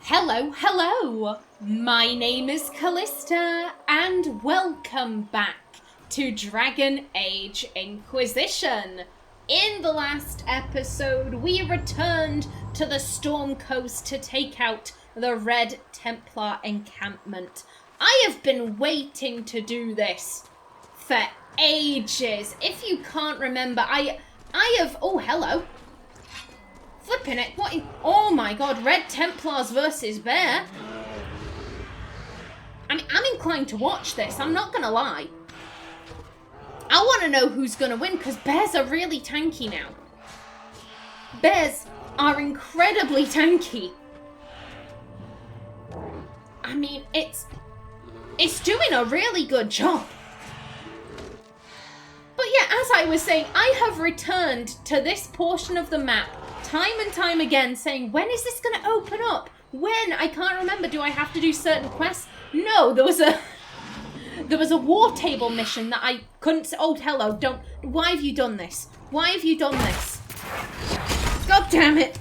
Hello! My name is Callista, and welcome back to Dragon Age Inquisition. In the last episode, we returned to the Storm Coast to take out the Red Templar encampment. I have been waiting to do this for ages. If you can't remember, I have... Oh, hello. Flipping it, what in... Oh my god, Red Templars versus Bear. I mean, I'm inclined to watch this, I'm not gonna lie. I want to know who's gonna win, because Bears are really tanky now. Bears are incredibly tanky. I mean, it's doing a really good job. But yeah, as I was saying, I have returned to this portion of the map time and time again, saying, when is this going to open up? When? I can't remember. Do I have to do certain quests? No, there was a war table mission that I couldn't say. Oh, hello, don't. Why have you done this? Why have you done this? God damn it.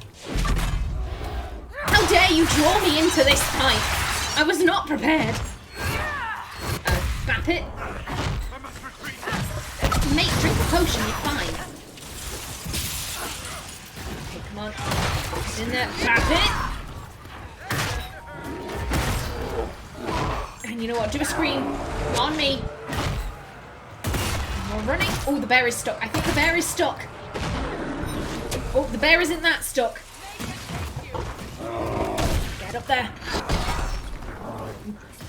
How dare you draw me into this fight? I was not prepared. Bap it. Mate, drink a potion, you're fine. Come on. Get in there. Tap it. And you know what? Do a scream. On me. More running. Oh, the bear is stuck. I think the bear is stuck. Oh, the bear isn't that stuck. Get up there.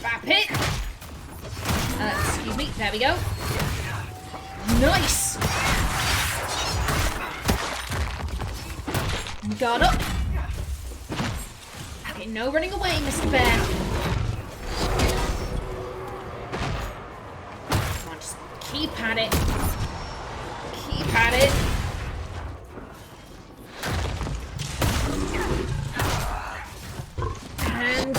Bap it. Excuse me. There we go. Nice. Guard up. Okay, no running away, Mr. Bear. Come on, just keep at it. Keep at it. And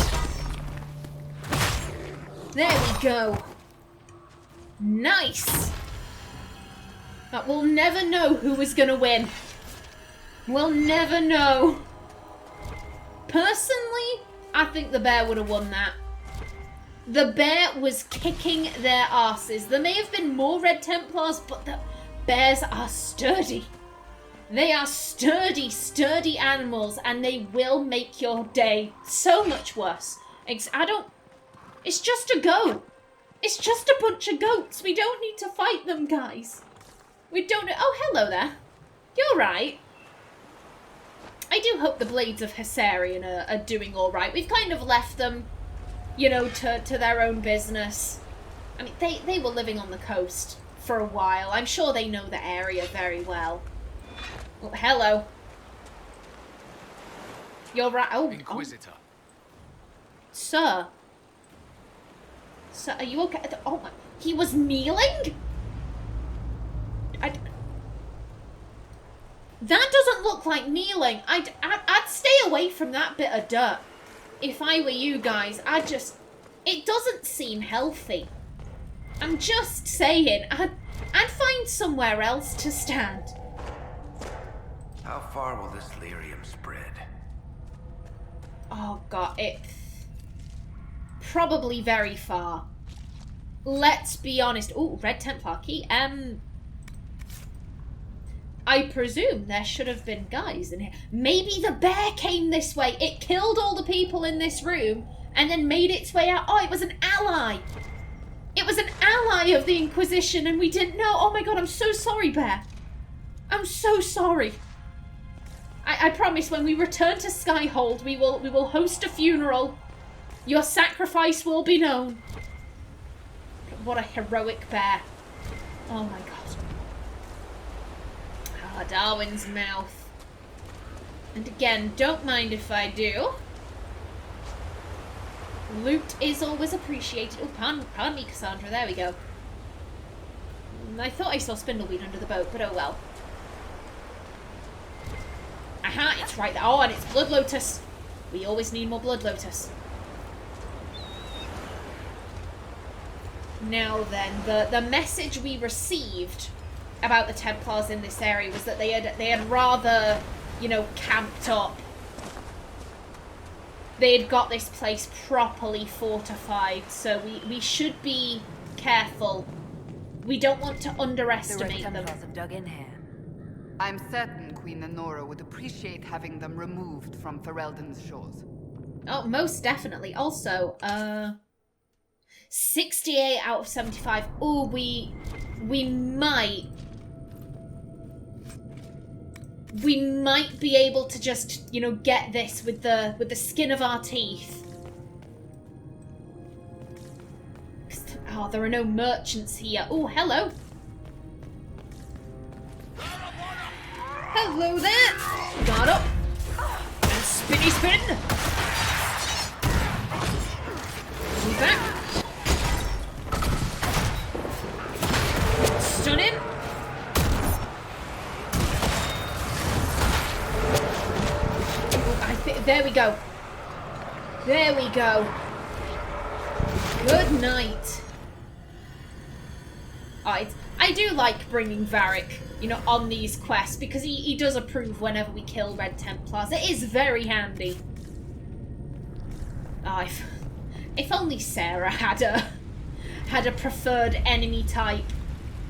there we go. Nice. But we'll never know who is going to win. We'll never know. Personally, I think the bear would have won that. The bear was kicking their asses. There may have been more Red Templars, but the bears are sturdy. They are sturdy animals, and they will make your day so much worse. It's just a goat. It's just a bunch of goats. We don't need to fight them, guys. We don't... Oh, hello there. You're right. I do hope the Blades of Hessarian are doing all right. We've kind of left them, you know, to their own business. I mean, they were living on the coast for a while. I'm sure they know the area very well. Oh, hello. You're right. Oh, Inquisitor. Oh. Sir. Sir, are you okay? Oh my... He was kneeling? That doesn't look like kneeling. I'd stay away from that bit of dirt. If I were you guys, it doesn't seem healthy. I'm just saying, I'd find somewhere else to stand. How far will this lyrium spread? Oh god, probably very far. Let's be honest. Oh, Red Templar key. I presume there should have been guys in here. Maybe the bear came this way. It killed all the people in this room and then made its way out. Oh, it was an ally. It was an ally of the Inquisition and we didn't know. Oh my god, I'm so sorry, bear. I'm so sorry. I promise when we return to Skyhold, we will host a funeral. Your sacrifice will be known. What a heroic bear. Oh my god. Ah, Daerwin's mouth. And again, don't mind if I do. Loot is always appreciated. Oh, pardon me, Cassandra. There we go. I thought I saw Spindleweed under the boat, but oh well. Aha, it's right there. Oh, and it's Blood Lotus. We always need more Blood Lotus. Now then, the message we received about the Templars in this area was that they had rather, you know, camped up they had got this place properly fortified, so we should be careful. We don't want to underestimate them. The Red Templars have dug in here. I'm certain Queen Anora would appreciate having them removed from Ferelden's shores. Oh, most definitely. Also, 68 out of 75. Oh, we might be able to just, you know, get this with the skin of our teeth. Oh, there are no merchants here. Oh, hello. Hello there. Guard up. And spinny spin. Move back. Stun him. There we go. There we go. Good night. I do like bringing Varric, you know, on these quests because he does approve whenever we kill Red Templars. It is very handy. Oh, if only Sarah had a preferred enemy type.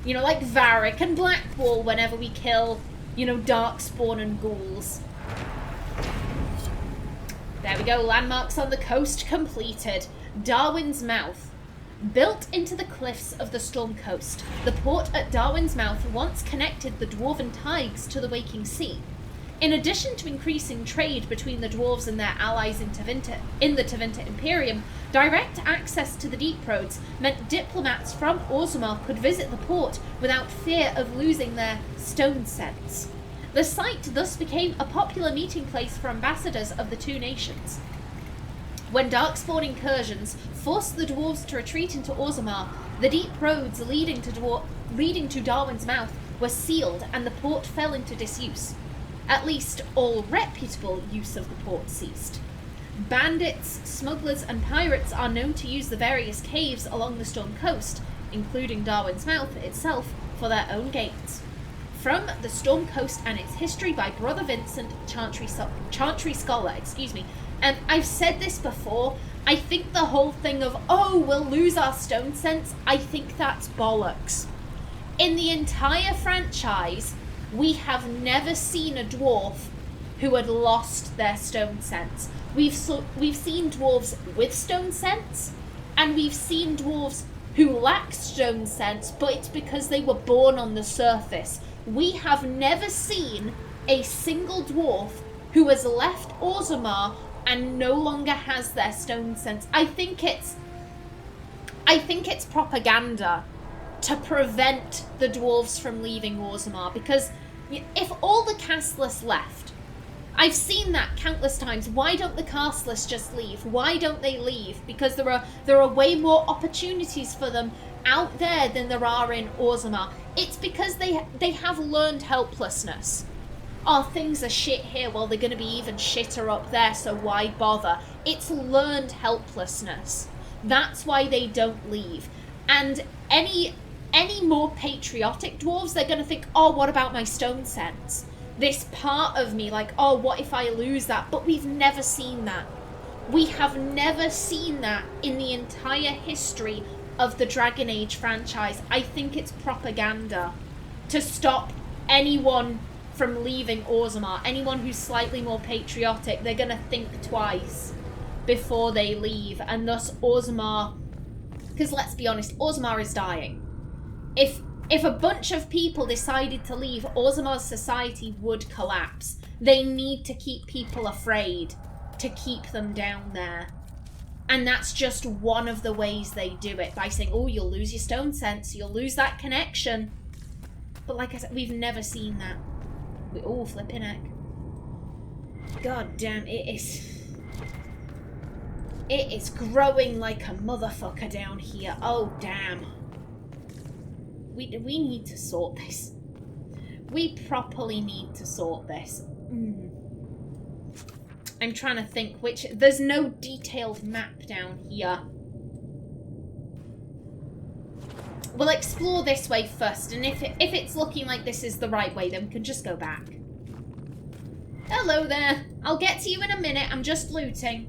You know, like Varric and Blackwall whenever we kill, you know, Darkspawn and ghouls. There we go, landmarks on the coast completed. Daerwin's Mouth. Built into the cliffs of the Storm Coast, the port at Daerwin's Mouth once connected the Dwarven Tigers to the Waking Sea. In addition to increasing trade between the dwarves and their allies in the Tevinter Imperium, direct access to the Deep Roads meant diplomats from Orzammar could visit the port without fear of losing their stone sense. The site thus became a popular meeting place for ambassadors of the two nations. When Darkspawn incursions forced the dwarves to retreat into Orzammar, the deep roads leading to Daerwin's Mouth were sealed and the port fell into disuse. At least all reputable use of the port ceased. Bandits, smugglers and pirates are known to use the various caves along the Storm Coast, including Daerwin's Mouth itself, for their own gains. From The Storm Coast and Its History by Brother Vincent, Chantry Scholar, and I've said this before, I think the whole thing of, oh, we'll lose our stone sense, I think that's bollocks. In the entire franchise, we have never seen a dwarf who had lost their stone sense. We've seen dwarves with stone sense, and we've seen dwarves who lack stone sense, but it's because they were born on the surface. We have never seen a single dwarf who has left Orzammar and no longer has their stone sense. I think it's propaganda to prevent the dwarves from leaving Orzammar, because if all the castless left, I've seen that countless times. Why don't the castless just leave? Why don't they leave? Because there are way more opportunities for them out there than there are in Orzammar. It's because they have learned helplessness. Oh, things are shit here, well, they're going to be even shitter up there, so why bother? It's learned helplessness. That's why they don't leave. And any more patriotic dwarves, they're going to think, oh, what about my stone sense? This part of me, like, oh, what if I lose that? But we've never seen that. We have never seen that in the entire history of the Dragon Age franchise. I think it's propaganda to stop anyone from leaving Orzammar. Anyone who's slightly more patriotic, they're going to think twice before they leave, and thus Orzammar, because let's be honest, Orzammar is dying. If a bunch of people decided to leave, Orzammar's society would collapse. They need to keep people afraid to keep them down there. And that's just one of the ways they do it, by saying, oh, you'll lose your stone sense, you'll lose that connection. But like I said, we've never seen that. Oh, flipping heck. God damn, it is growing like a motherfucker down here. Oh, damn. We need to sort this. We properly need to sort this. I'm trying to think which... There's no detailed map down here. We'll explore this way first, and if it's looking like this is the right way, then we can just go back. Hello there. I'll get to you in a minute. I'm just looting.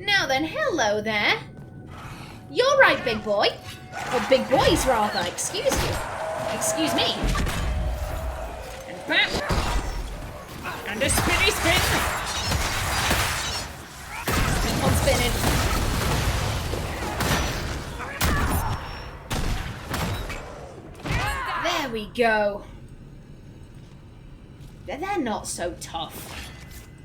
Now then, hello there. You're right, big boy. Or big boys, rather. Excuse you. Excuse me. And bam. And a spinny spin. Keep on spinning. There we go. They're not so tough.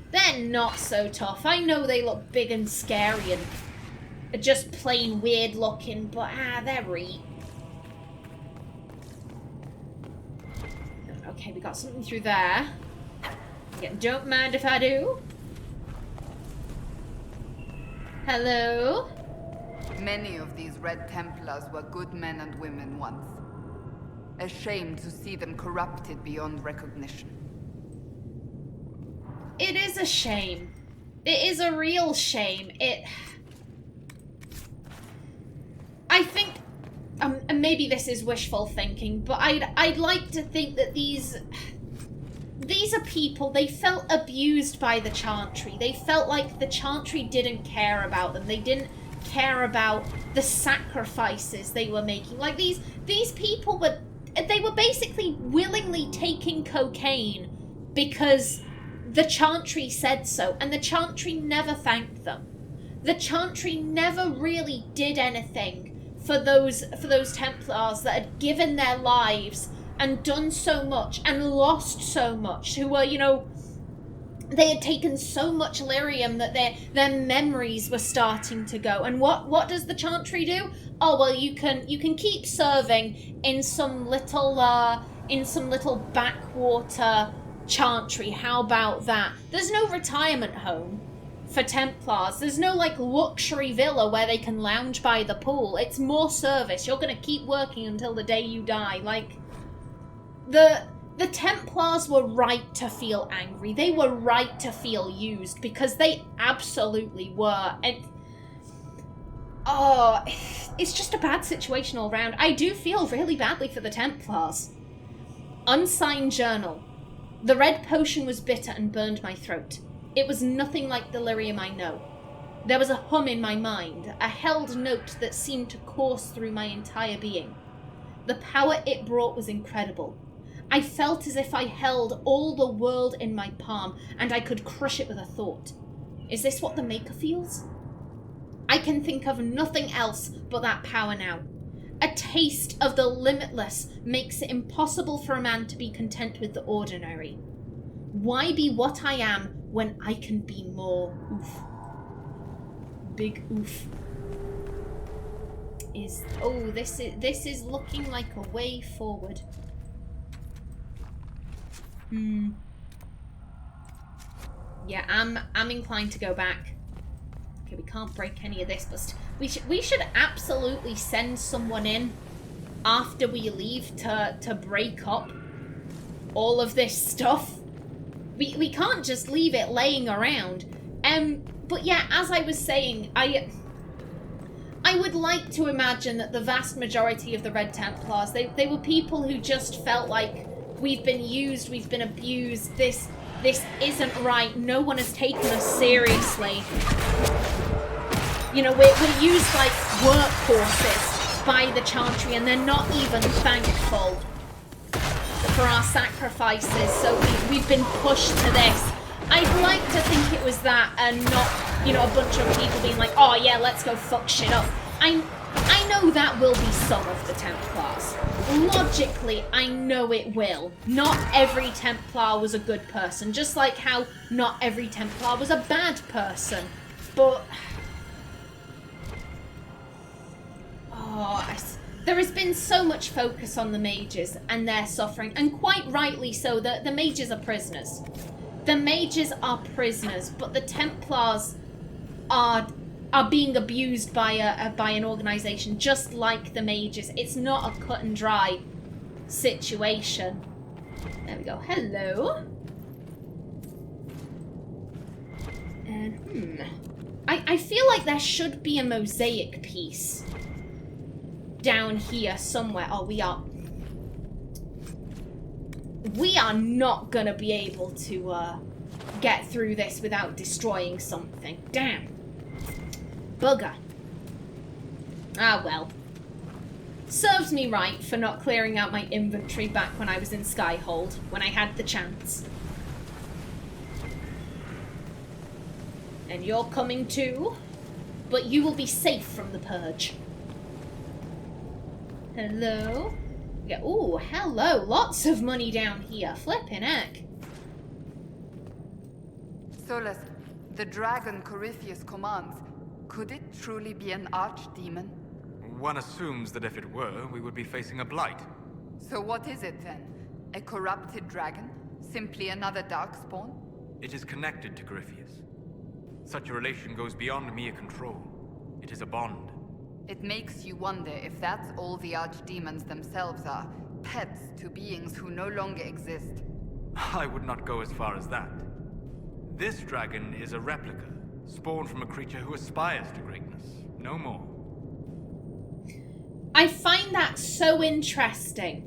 They're not so tough. I know they look big and scary and just plain weird looking, but they're right. Okay, we got something through there. Yeah, don't mind if I do. Hello? Many of these Red Templars were good men and women once. A shame to see them corrupted beyond recognition. It is a shame. It is a real shame. I think, and maybe this is wishful thinking, but I'd like to think that these are people, they felt abused by the Chantry. They felt like the Chantry didn't care about them. They didn't care about the sacrifices they were making. Like these people were basically willingly taking cocaine because the Chantry said so, and the Chantry never thanked them. The Chantry never really did anything for those Templars that had given their lives and done so much and lost so much, who were, you know, they had taken so much lyrium that their memories were starting to go. And what does the Chantry do? Oh well, you can keep serving in some little backwater Chantry. How about that? There's no retirement home for Templars. There's no like luxury villa where they can lounge by the pool. It's more service. You're gonna keep working until the day you die. Like the Templars were right to feel angry. They were right to feel used because they absolutely were. And it's just a bad situation all around. I do feel really badly for the Templars. Unsigned journal. The red potion was bitter and burned my throat. It was nothing like delirium I know. There was a hum in my mind, a held note that seemed to course through my entire being. The power it brought was incredible. I felt as if I held all the world in my palm, and I could crush it with a thought. Is this what the Maker feels? I can think of nothing else but that power now. A taste of the limitless makes it impossible for a man to be content with the ordinary. Why be what I am when I can be more? Oof. Big oof. This is looking like a way forward. Yeah, I'm inclined to go back. Okay, we can't break any of this, but we should absolutely send someone in after we leave to break up all of this stuff. We can't just leave it laying around. But yeah, as I was saying, I would like to imagine that the vast majority of the Red Templars, they were people who just felt like we've been used, we've been abused, this isn't right, no one has taken us seriously. You know, we're used like workhorses by the Chantry, and they're not even thankful for our sacrifices, so we've been pushed to this. I'd like to think it was that, and not, you know, a bunch of people being like, oh yeah, let's go fuck shit up. I know that will be some of the Templars. Logically, I know it will. Not every Templar was a good person, just like how not every Templar was a bad person. But there has been so much focus on the mages and their suffering, and quite rightly so. The mages are prisoners. The mages are prisoners, but the Templars are being abused by an organization just like the mages. It's not a cut and dry situation. There we go. Hello. And I feel like there should be a mosaic piece down here somewhere. Oh, we are not gonna be able to get through this without destroying something. Damn. Bugger. Ah, well. Serves me right for not clearing out my inventory back when I was in Skyhold, when I had the chance. And you're coming too, but you will be safe from the purge. Hello? Yeah, ooh, hello. Lots of money down here. Flippin' heck. Solus, the dragon Corypheus commands, could it truly be an archdemon? One assumes that if it were, we would be facing a blight. So what is it then? A corrupted dragon? Simply another darkspawn? It is connected to Corypheus. Such a relation goes beyond mere control. It is a bond. It makes you wonder if that's all the archdemons themselves are. Pets to beings who no longer exist. I would not go as far as that. This dragon is a replica, spawned from a creature who aspires to greatness. No more. I find that so interesting.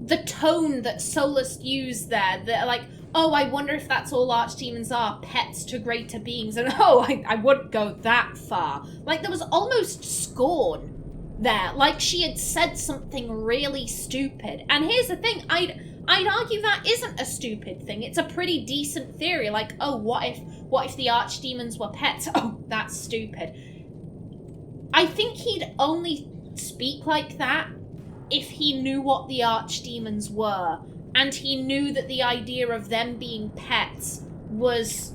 The tone that Solus used there, that like, oh, I wonder if that's all archdemons are, pets to greater beings, and oh, I wouldn't go that far. Like, there was almost scorn there, like she had said something really stupid. And here's the thing, I'd argue that isn't a stupid thing. It's a pretty decent theory, like, oh, what if the archdemons were pets? Oh, that's stupid. I think he'd only speak like that if he knew what the archdemons were, and he knew that the idea of them being pets was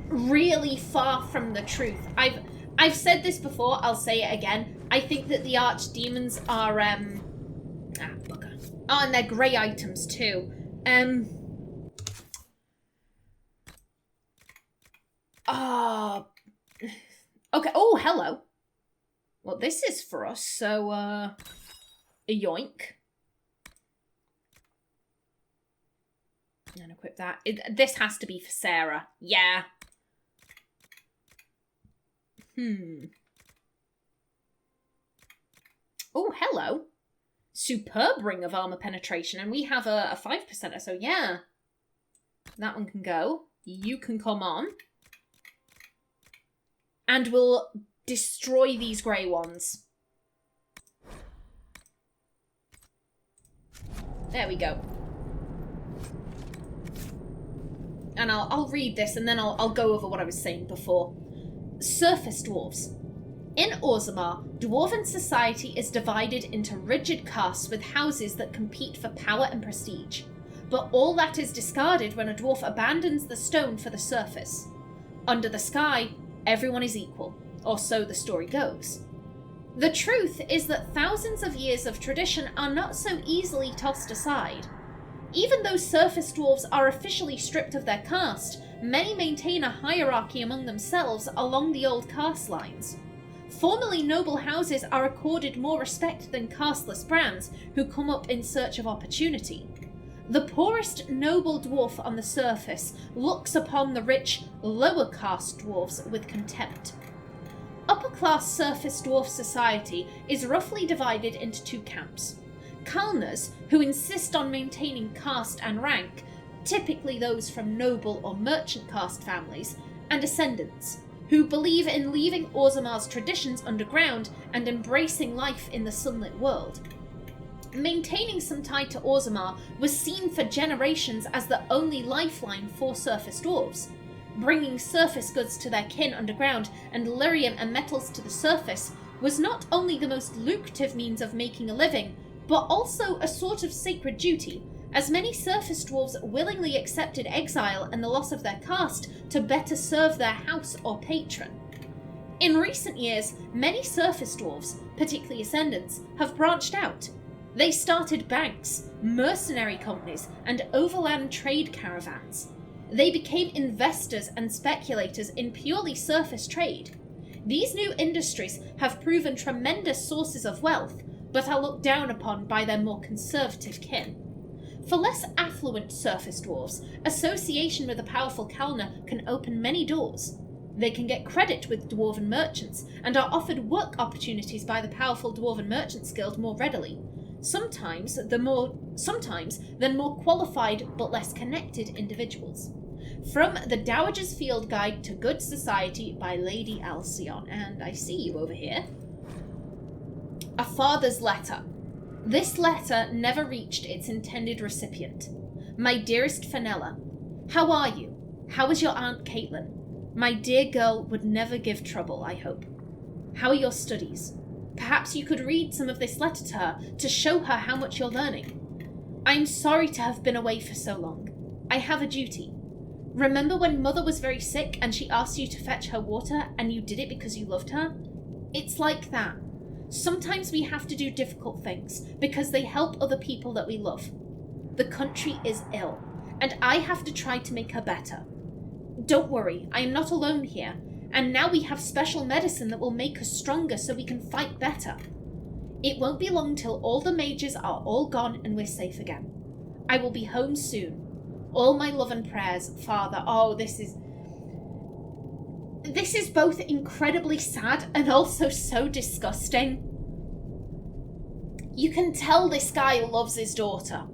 really far from the truth. I've said this before, I'll say it again. I think that the archdemons are bugger. Oh, and they're grey items too. Okay, oh, hello. Well, this is for us, so, a yoink. And equip that. This has to be for Sarah. Yeah. Oh, hello. Superb ring of armor penetration, and we have a 5%er, so yeah. That one can go. You can come on. And we'll destroy these grey ones. There we go. And I'll read this, and then I'll go over what I was saying before. Surface dwarves. In Orzammar, dwarven society is divided into rigid castes with houses that compete for power and prestige. But all that is discarded when a dwarf abandons the stone for the surface. Under the sky, everyone is equal, or so the story goes. The truth is that thousands of years of tradition are not so easily tossed aside. Even though surface dwarves are officially stripped of their caste, many maintain a hierarchy among themselves along the old caste lines. Formerly noble houses are accorded more respect than casteless brands who come up in search of opportunity. The poorest noble dwarf on the surface looks upon the rich, lower caste dwarves with contempt. Upper-class surface dwarf society is roughly divided into two camps. Kalners, who insist on maintaining caste and rank, typically those from noble or merchant caste families, and Ascendants, who believe in leaving Orzammar's traditions underground and embracing life in the sunlit world. Maintaining some tie to Orzammar was seen for generations as the only lifeline for surface dwarves. Bringing surface goods to their kin underground and lyrium and metals to the surface was not only the most lucrative means of making a living, but also a sort of sacred duty, as many surface dwarves willingly accepted exile and the loss of their caste to better serve their house or patron. In recent years, many surface dwarves, particularly Ascendants, have branched out. They started banks, mercenary companies, and overland trade caravans. They became investors and speculators in purely surface trade. These new industries have proven tremendous sources of wealth, but are looked down upon by their more conservative kin. For less affluent surface dwarves, association with a powerful Kalnar can open many doors. They can get credit with dwarven merchants, and are offered work opportunities by the powerful Dwarven Merchants Guild more readily. Sometimes than more qualified but less connected individuals. From the Dowager's Field Guide to Good Society by Lady Alcyon. And I see you over here. A father's letter. This letter never reached its intended recipient. My dearest Fenella, how are you? How is your Aunt Caitlin? My dear girl would never give trouble, I hope. How are your studies? Perhaps you could read some of this letter to her to show her how much you're learning. I am sorry to have been away for so long. I have a duty. Remember when Mother was very sick and she asked you to fetch her water and you did it because you loved her? It's like that. Sometimes we have to do difficult things because they help other people that we love. The country is ill, and I have to try to make her better. Don't worry, I am not alone here, and now we have special medicine that will make us stronger so we can fight better. It won't be long till all the mages are all gone and we're safe again. I will be home soon. All my love and prayers, Father. Oh, this is both incredibly sad and also so disgusting. You can tell this guy loves his daughter.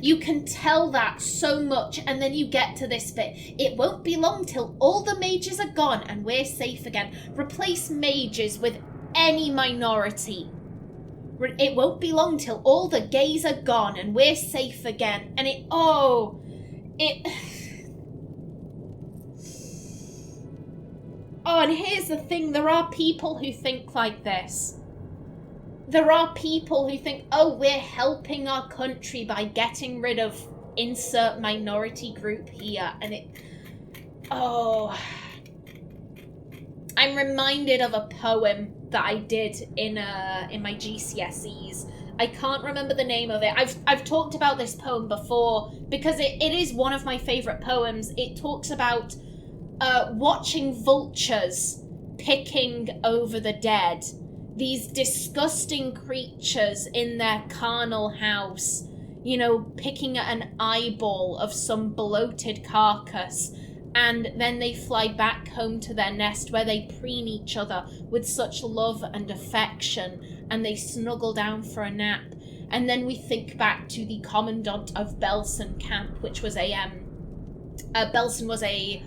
You can tell that so much, and then you get to this bit. It won't be long till all the mages are gone and we're safe again. Replace mages with any minority. It won't be long till all the gays are gone and we're safe again. And Oh, and here's the thing. There are people who think like this. There are people who think, oh, we're helping our country by getting rid of insert minority group here. And I'm reminded of a poem that I did in my GCSEs. I can't remember the name of it. I've talked about this poem before because it is one of my favourite poems. It talks about watching vultures picking over the dead. These disgusting creatures in their carnal house, picking at an eyeball of some bloated carcass, and then they fly back home to their nest where they preen each other with such love and affection, and they snuggle down for a nap. And then we think back to the commandant of Belsen camp, which was Belsen was a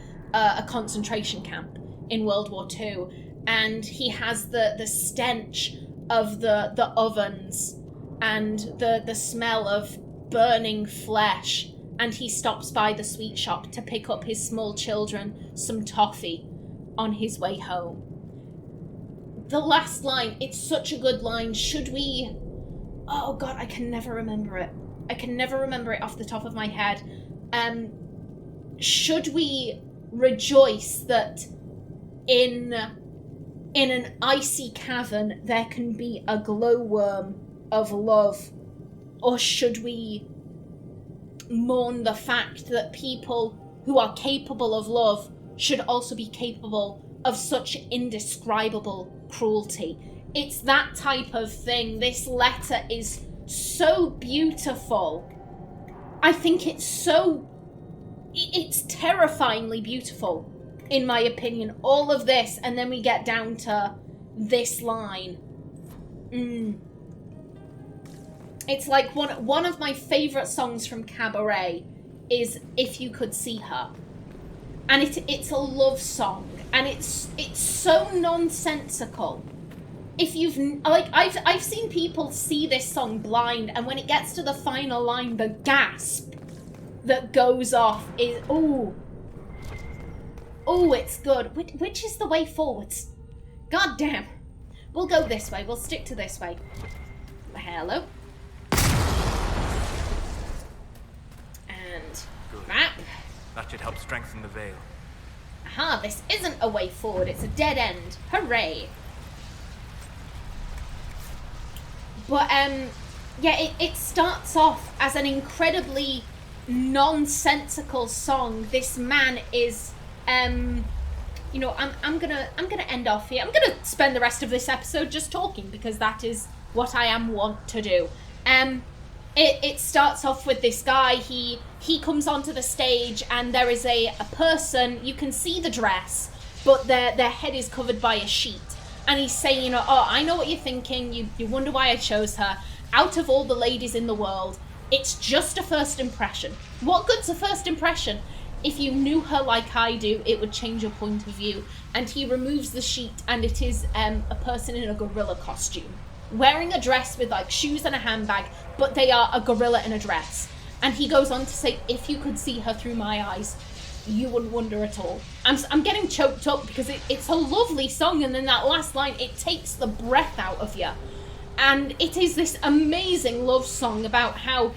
concentration camp in World War II. And he has the stench of the ovens and the smell of burning flesh, and he stops by the sweet shop to pick up his small children some toffee on his way home. The last line, it's such a good line. Should we... Oh god, I can never remember it. I can never remember it off the top of my head. Should we rejoice that in an icy cavern there can be a glowworm of love? Or should we mourn the fact that people who are capable of love should also be capable of such indescribable cruelty? It's that type of thing. This letter is so beautiful. I think it's terrifyingly beautiful. In my opinion, all of this, and then we get down to this line. It's like one of my favourite songs from Cabaret is If You Could See Her. And it's a love song, and it's so nonsensical. If you've I've seen people see this song blind, and when it gets to the final line, the gasp that goes off is Oh, it's good. Which is the way forwards? God damn. We'll go this way. We'll stick to this way. Hello. And map. That should help strengthen the veil. Aha, this isn't a way forward. It's a dead end. Hooray. But, it starts off as an incredibly nonsensical song. This man is... I'm gonna end off here. I'm gonna spend the rest of this episode just talking because that is what I am wont to do. It starts off with this guy. He comes onto the stage and there is a person. You can see the dress, but their head is covered by a sheet. And he's saying, oh, I know what you're thinking. You wonder why I chose her. Out of all the ladies in the world, it's just a first impression. What good's a first impression? if you knew her like I do, it would change your point of view. And he removes the sheet, and it is a person in a gorilla costume, wearing a dress with like shoes and a handbag, but they are a gorilla in a dress. And he goes on to say, if you could see her through my eyes, you wouldn't wonder at all. I'm getting choked up because it's a lovely song, and then that last line, it takes the breath out of you. And it is this amazing love song about how,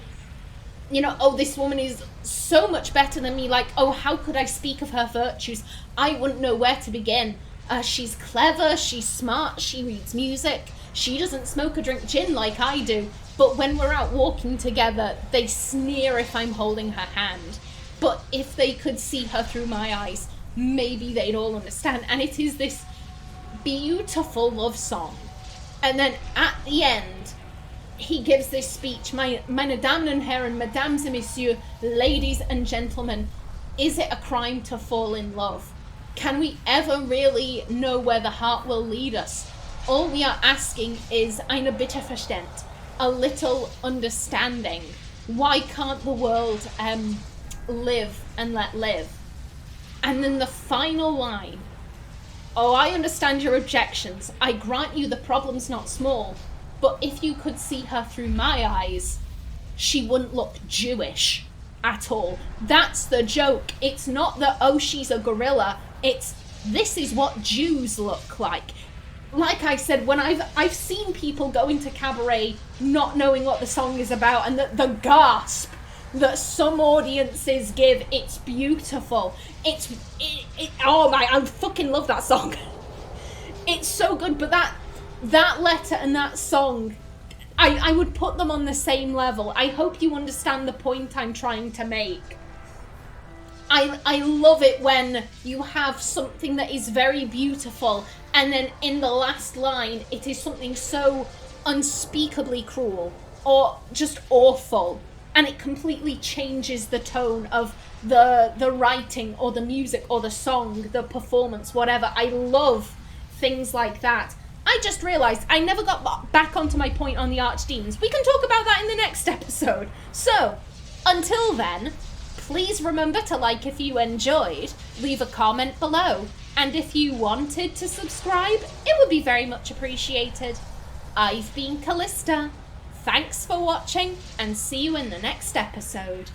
you know, oh, this woman is so much better than me. Like, oh, how could I speak of her virtues? I wouldn't know where to begin. She's clever, she's smart, she reads music, she doesn't smoke or drink gin like I do. But when we're out walking together, they sneer if I'm holding her hand. But if they could see her through my eyes, maybe they'd all understand. And it is this beautiful love song. And then at the end, he gives this speech, meine Damen und Herren, Mesdames et Messieurs, ladies and gentlemen, is it a crime to fall in love? Can we ever really know where the heart will lead us? All we are asking is eine Bitte Verstand, a little understanding. Why can't the world live and let live? And then the final line, oh, I understand your objections. I grant you the problem's not small, but if you could see her through my eyes, she wouldn't look Jewish at all. That's the joke. It's not that, oh, she's a gorilla. It's, this is what Jews look like. Like I said, when I've seen people go into cabaret not knowing what the song is about, and the gasp that some audiences give, it's beautiful. Oh my, I fucking love that song. It's so good, but that letter and that song, I would put them on the same level. I hope you understand the point I'm trying to make. I love it when you have something that is very beautiful, and then in the last line, it is something so unspeakably cruel, or just awful, and it completely changes the tone of the writing, or the music, or the song, the performance, whatever. I love things like that. I just realised I never got back onto my point on the Archdemons. We can talk about that in the next episode. So, until then, please remember to like if you enjoyed, leave a comment below, and if you wanted to subscribe, it would be very much appreciated. I've been Callista. Thanks for watching, and see you in the next episode.